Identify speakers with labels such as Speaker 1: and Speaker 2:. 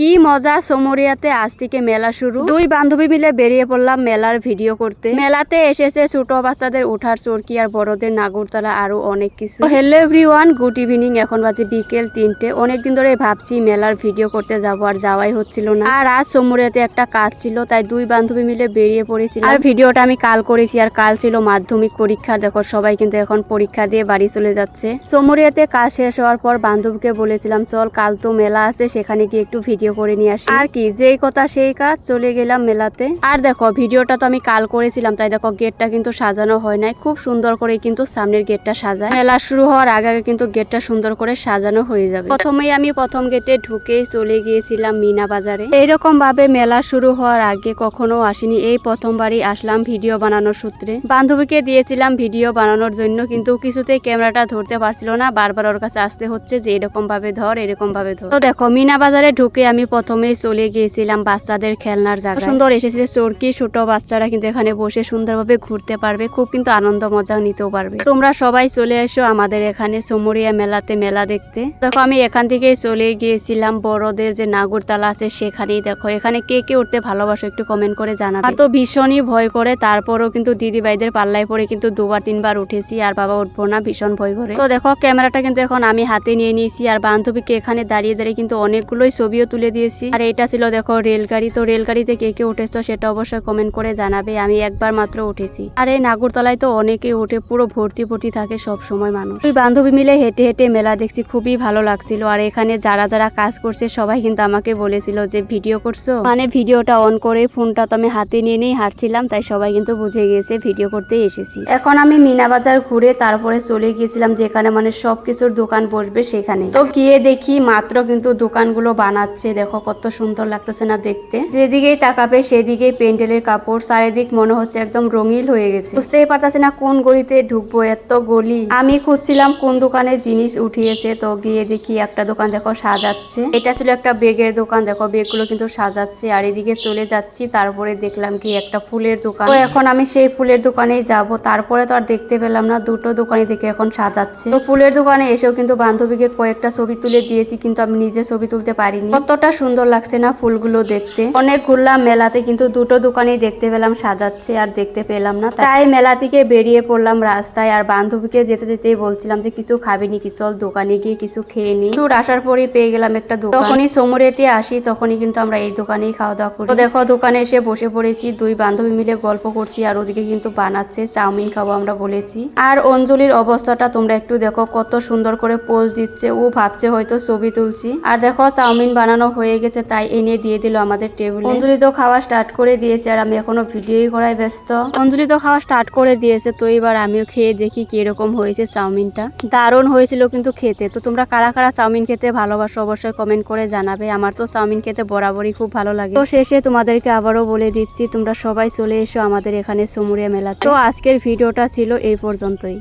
Speaker 1: কি মজা! সোমরিয়াতে আজ থেকে মেলা শুরু। দুই বান্ধবী মিলে বেরিয়ে পড়লাম মেলার ভিডিও করতে। মেলাতে এসেছে ছোট বাচ্চাদের উঠার চরকি আর বড়দের নাগরতলা আরো অনেক কিছু। Hello everyone, good evening. এখন বাজে বিকেল 3টে। অনেকদিন ধরে ভাবছি মেলার ভিডিও করতে যাবো, আর যাওয়াই হচ্ছিল না। আর আজ সোমরিয়াতে একটা কাজ ছিল, তাই দুই বান্ধবী মিলে বেরিয়ে পড়েছিলাম। আর ভিডিওটা আমি কাল করেছি, আর কাল ছিল মাধ্যমিক পরীক্ষা। দেখো সবাই কিন্তু এখন পরীক্ষা দিয়ে বাড়ি চলে যাচ্ছে। সোমরিয়াতে কাজ শেষ হওয়ার পর বান্ধবীকে বলেছিলাম চল কাল তো মেলা আছে, সেখানে গিয়ে একটু ভিডিও করে নিয়ে আসি। আর কি, যেই কথা সেই কাজ, চলে গেলাম মেলাতে। আর দেখো ভিডিওটা তো আমি কাল করেছিলাম, তাই দেখো গেটটা কিন্তু সাজানো হয় নাই। খুব সুন্দর করে কিন্তু সামনের গেটটা সাজায়। মেলা শুরু হওয়ার আগে আগে কিন্তু গেটটা সুন্দর করে সাজানো হয়ে যাবে। প্রথমেই আমি প্রথম গেটে ঢুকে চলে গিয়েছিলাম মিনা বাজারে। এইরকম ভাবে মেলা শুরু হওয়ার আগে কখনো আসিনি, এই প্রথমবারই আসলাম ভিডিও বানানোর সূত্রে। বান্ধবীকে দিয়েছিলাম ভিডিও বানানোর জন্য, কিন্তু কিছুতেই ক্যামেরাটা ধরতে পারছিল না। বারবার ওর কাছে আসতে হচ্ছে যে এরকম ভাবে ধর, এরকম ভাবে ধর। তো দেখো মিনা বাজারে ঢুকে আমি প্রথমেই চলে গিয়েছিলাম বাচ্চাদের খেলনার জায়গায়। সুন্দর এসেছে চরকি, ছোট বাচ্চারা কিন্তু এখানে বসে সুন্দরভাবে ঘুরতে পারবে, খুব কিন্তু আনন্দ মজা নিতেও পারবে। তোমরা সবাই চলে এসো আমাদের এখানে সোমরিয়া মেলাতে মেলা দেখতে। দেখো আমি এখান থেকে চলে গিয়েছিলাম বড়দের যে নাগরতলা আছে সেখানেই। দেখো এখানে কে কে উঠতে ভালোবাসো একটু কমেন্ট করে জানাবে। আর তো ভীষণই ভয় করে, তারপরও কিন্তু দিদি ভাইদের পাল্লায় পরে কিন্তু 2-3 বার উঠেছি। আর বাবা উঠবো না, ভীষণ ভয় করে। তো দেখো ক্যামেরাটা কিন্তু এখন আমি হাতে নিয়ে নিয়েছি, আর বান্ধবীকে এখানে দাঁড়িয়ে দাঁড়িয়ে কিন্তু অনেকগুলোই ছবিও তুলে দিয়েছি। আর এটা ছিল দেখো রেলগাড়ি। তো রেলগাড়িতে কে কে উঠেছো সেটা অবশ্যই কমেন্ট করে জানাবে। আমি একবার মাত্র উঠেছি। আর এই নাগরতলায় তো অনেকে উঠে, পুরো ভর্তি ভর্তি থাকে সব সময় মানুষ। ওই বান্ধবী মিলে হেঁটে হেঁটে মেলা দেখছি, খুবই ভালো লাগছিল। আর এখানে যারা যারা কাজ করছে সবাই কিন্তু আমাকে বলেছিল যে ভিডিও করছো, মানে ভিডিওটা অন করে ফোনটা তো আমি হাতে নিয়ে নিয়ে হাঁটছিলাম, তাই সবাই কিন্তু বুঝে গিয়েছে ভিডিও করতে এসেছি। এখন আমি মিনা বাজার ঘুরে তারপরে চলে গিয়েছিলাম যেখানে মানে সবকিছুর দোকান বসবে সেখানে। তো গিয়ে দেখি মাত্র কিন্তু দোকানগুলো বানাচ্ছে। দেখো কত সুন্দর লাগতেছে না দেখতে। যেদিকেই তাকাবে সেদিকেই প্যান্ডেলের কাপড়, চারিদিক মনে হচ্ছে একদম রঙিন হয়ে গেছে। বুঝতেই পারতাছি না কোন গলিতে ঢুকবো, এত গলি। আমি খুঁজছিলাম কোন দোকানে জিনিস উঠিয়েছে, তো গিয়ে দেখি একটা দোকান দেখো সাজাচ্ছে। এটা ছিল একটা বেগের দোকান, দেখো বেগগুলো কিন্তু সাজাচ্ছে। আর এদিকে চলে যাচ্ছি, তারপরে দেখলাম কি একটা ফুলের দোকান। তো এখন আমি সেই ফুলের দোকানেই যাব। তারপরে তো আর দেখতে পেলাম না, দুটো দোকানই দেখে এখন সাজাচ্ছে। তো ফুলের দোকানে এসেও কিন্তু বান্ধবীকে কয়েকটা ছবি তুলে দিয়েছি, কিন্তু আমি নিজে ছবি তুলতে পারিনি। কতটা সুন্দর লাগছে না ফুলগুলো দেখতে। অনেক ঘুরলাম মেলাতে, কিন্তু দুটো দোকানেই দেখতে পেলাম সাজাচ্ছে, আর দেখতে পেলাম না। তাই মেলা থেকে বেরিয়ে পড়লাম রাস্তায়। আর বান্ধবীকে যেতে যেতেই বলছিলাম যে কিছু খাবি নি কি, চল দোকানে গিয়ে কিছু খেয়ে নি। দূর আসার পরেই পেয়ে গেলাম একটা দোকান। যখনই সোমরিয়াতে আসি তখনই কিন্তু আমরা এই দোকানেই খাওয়া দাওয়া করি। তো দেখো দোকানে এসে বসে পড়েছি, দুই বান্ধবী মিলে গল্প করছি। আর ওদিকে কিন্তু বানাচ্ছে চাউমিন খাবো আমরা বলেছি। আর অঞ্জলির অবস্থাটা তোমরা একটু দেখো, কত সুন্দর করে পোজ দিচ্ছে। ও ভাবছে হয়তো ছবি তুলছি। আর দেখো চাউমিন বানানো হয়ে গেছে, তাই এনে দিয়ে দিল আমাদের টেবিলে। অঞ্জলি তো খাওয়া স্টার্ট করে দিয়েছে, আর আমি এখনো ভিডিওই করায় ব্যস্ত। অঞ্জলি তো খাওয়া স্টার্ট করে দিয়েছে, তো এবার আমিও খেয়ে দেখি কিরকম হয়েছে চাউমিনটা। দারুণ হয়েছিল কিন্তু খেতে। তো তোমরা কারা কারা চাউমিন খেতে ভালোবাসো অবশ্যই কমেন্ট করে জানাবে। আমার তো চাউমিন খেতে বরাবরই খুব ভালো লাগে। তো শেষে তোমাদেরকে আবারও বলে দিচ্ছি, তোমরা সবাই চলে এসো আমাদের এখানে সোমরিয়া মেলাতে। তো আজকের ভিডিওটা ছিল এই পর্যন্তই।